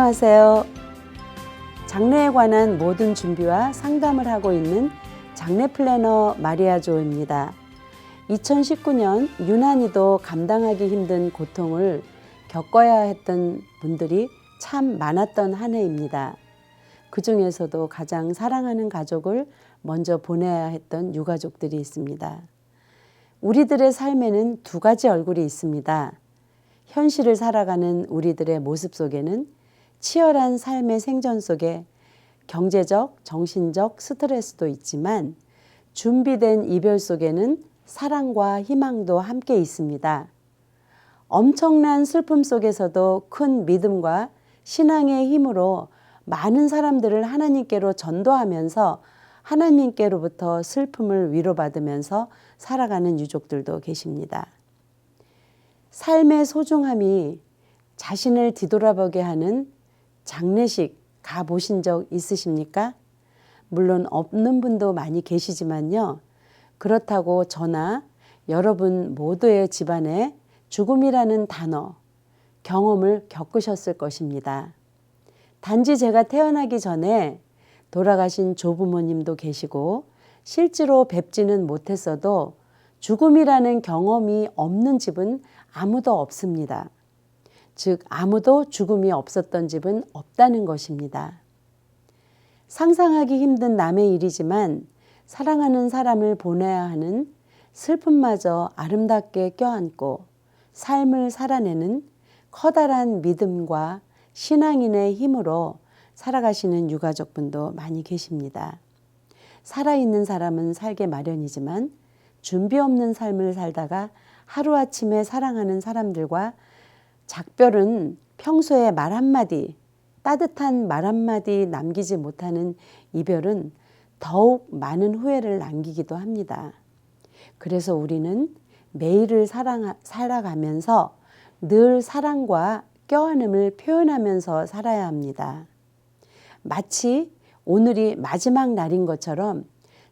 안녕하세요. 장래에 관한 모든 준비와 상담을 하고 있는 장래 플래너 마리아 조입니다. 2019년 유난히도 감당하기 힘든 고통을 겪어야 했던 분들이 참 많았던 한 해입니다. 그 중에서도 가장 사랑하는 가족을 먼저 보내야 했던 유가족들이 있습니다. 우리들의 삶에는 두 가지 얼굴이 있습니다. 현실을 살아가는 우리들의 모습 속에는 치열한 삶의 생존 속에 경제적, 정신적 스트레스도 있지만 준비된 이별 속에는 사랑과 희망도 함께 있습니다. 엄청난 슬픔 속에서도 큰 믿음과 신앙의 힘으로 많은 사람들을 하나님께로 전도하면서 하나님께로부터 슬픔을 위로받으면서 살아가는 유족들도 계십니다. 삶의 소중함이 자신을 뒤돌아보게 하는 장례식 가보신 적 있으십니까? 물론 없는 분도 많이 계시지만요. 그렇다고 저나 여러분 모두의 집안에 죽음이라는 단어, 경험을 겪으셨을 것입니다. 단지 제가 태어나기 전에 돌아가신 조부모님도 계시고 실제로 뵙지는 못했어도 죽음이라는 경험이 없는 집은 아무도 없습니다. 즉 아무도 죽음이 없었던 집은 없다는 것입니다. 상상하기 힘든 남의 일이지만 사랑하는 사람을 보내야 하는 슬픔마저 아름답게 껴안고 삶을 살아내는 커다란 믿음과 신앙인의 힘으로 살아가시는 유가족분도 많이 계십니다. 살아있는 사람은 살게 마련이지만 준비 없는 삶을 살다가 하루아침에 사랑하는 사람들과 작별은 평소에 말 한마디, 따뜻한 말 한마디 남기지 못하는 이별은 더욱 많은 후회를 남기기도 합니다. 그래서 우리는 매일을 살아가면서 늘 사랑과 껴안음을 표현하면서 살아야 합니다. 마치 오늘이 마지막 날인 것처럼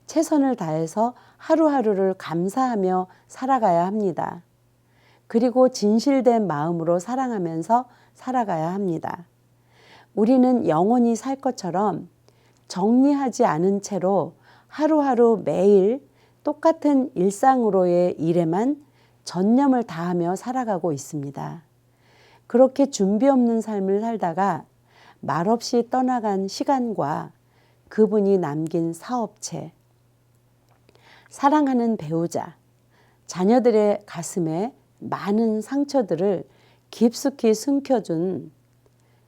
최선을 다해서 하루하루를 감사하며 살아가야 합니다. 그리고 진실된 마음으로 사랑하면서 살아가야 합니다. 우리는 영원히 살 것처럼 정리하지 않은 채로 하루하루 매일 똑같은 일상으로의 일에만 전념을 다하며 살아가고 있습니다. 그렇게 준비 없는 삶을 살다가 말없이 떠나간 시간과 그분이 남긴 사업체, 사랑하는 배우자, 자녀들의 가슴에 많은 상처들을 깊숙이 숨겨준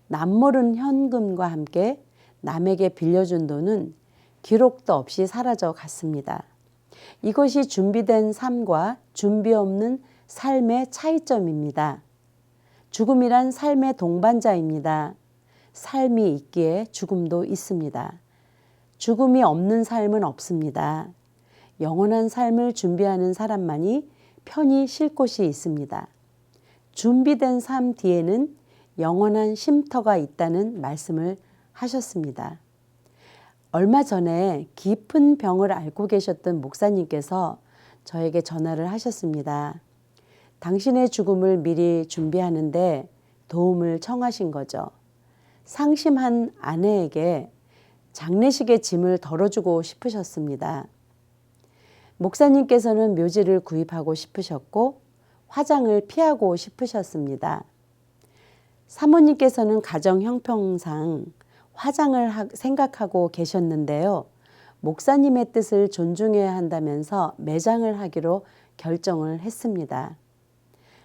남모른 현금과 함께 남에게 빌려준 돈은 기록도 없이 사라져 갔습니다. 이것이 준비된 삶과 준비 없는 삶의 차이점입니다. 죽음이란 삶의 동반자입니다. 삶이 있기에 죽음도 있습니다. 죽음이 없는 삶은 없습니다. 영원한 삶을 준비하는 사람만이 편히 쉴 곳이 있습니다. 준비된 삶 뒤에는 영원한 쉼터가 있다는 말씀을 하셨습니다. 얼마 전에 깊은 병을 앓고 계셨던 목사님께서 저에게 전화를 하셨습니다. 당신의 죽음을 미리 준비하는데 도움을 청하신 거죠. 상심한 아내에게 장례식의 짐을 덜어주고 싶으셨습니다. 목사님께서는 묘지를 구입하고 싶으셨고 화장을 피하고 싶으셨습니다. 사모님께서는 가정 형평상 화장을 생각하고 계셨는데요. 목사님의 뜻을 존중해야 한다면서 매장을 하기로 결정을 했습니다.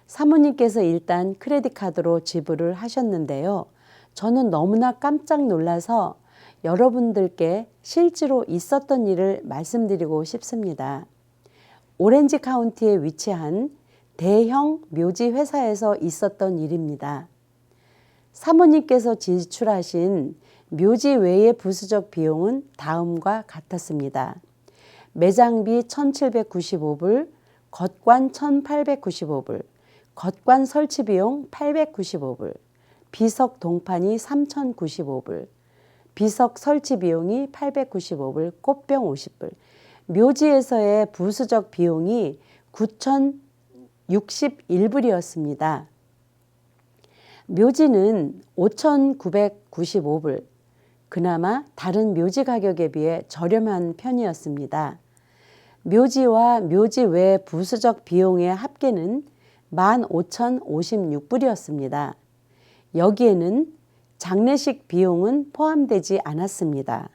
사모님께서 일단 크레딧 카드로 지불을 하셨는데요. 저는 너무나 깜짝 놀라서 여러분들께 실제로 있었던 일을 말씀드리고 싶습니다. 오렌지 카운티에 위치한 대형 묘지 회사에서 있었던 일입니다. 사모님께서 지출하신 묘지 외의 부수적 비용은 다음과 같았습니다. 매장비 1,795불, 겉관 1,895불, 겉관 설치 비용 895불, 비석 동판이 3,095불, 비석 설치 비용이 895불, 꽃병 50불, 묘지에서의 부수적 비용이 9,061불이었습니다. 묘지는 5,995불, 그나마 다른 묘지 가격에 비해 저렴한 편이었습니다. 묘지와 묘지 외 부수적 비용의 합계는 15,056불이었습니다. 여기에는 장례식 비용은 포함되지 않았습니다.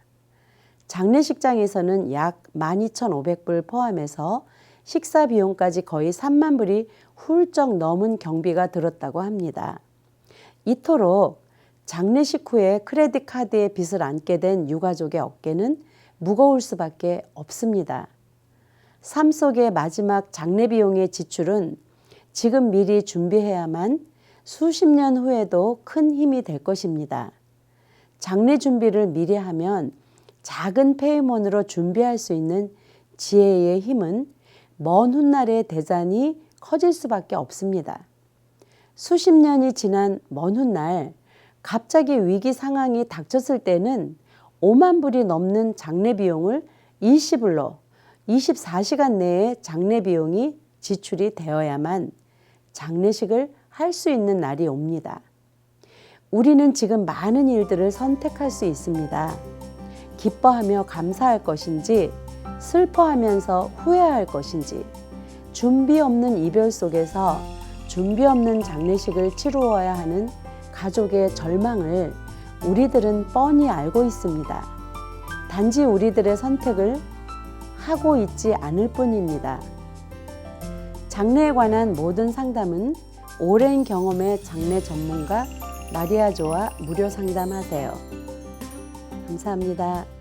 장례식장에서는 약 12,500불 포함해서 식사 비용까지 거의 3만 불이 훌쩍 넘은 경비가 들었다고 합니다. 이토록 장례식 후에 크레딧 카드의 빚을 안게 된 유가족의 어깨는 무거울 수밖에 없습니다. 삶 속의 마지막 장례 비용의 지출은 지금 미리 준비해야만 수십 년 후에도 큰 힘이 될 것입니다. 장례 준비를 미리 하면 작은 페이먼으로 준비할 수 있는 지혜의 힘은 먼 훗날의 대잔이 커질 수밖에 없습니다. 수십 년이 지난 먼 훗날 갑자기 위기 상황이 닥쳤을 때는 5만 불이 넘는 장례 비용을 일시불로 24시간 내에 장례 비용이 지출이 되어야만 장례식을 할 수 있는 날이 옵니다. 우리는 지금 많은 일들을 선택할 수 있습니다. 기뻐하며 감사할 것인지 슬퍼하면서 후회할 것인지, 준비 없는 이별 속에서 준비 없는 장례식을 치루어야 하는 가족의 절망을 우리들은 뻔히 알고 있습니다. 단지 우리들의 선택을 하고 있지 않을 뿐입니다. 장례에 관한 모든 상담은 오랜 경험의 장례 전문가 마리아조와 무료 상담하세요. 감사합니다.